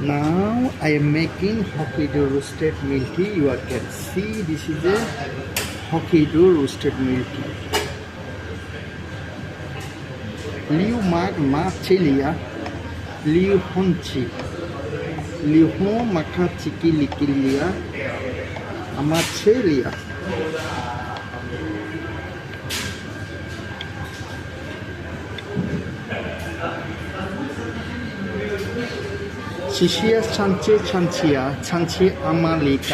Now I am making Hokkaido roasted milk tea. You can see this is a Hokkaido roasted milk tea. Liu mag ma chelia, liu honchi, liu hon maka chiki likilia, amachelia. Sisia chanche chanchia, chanchi amalika.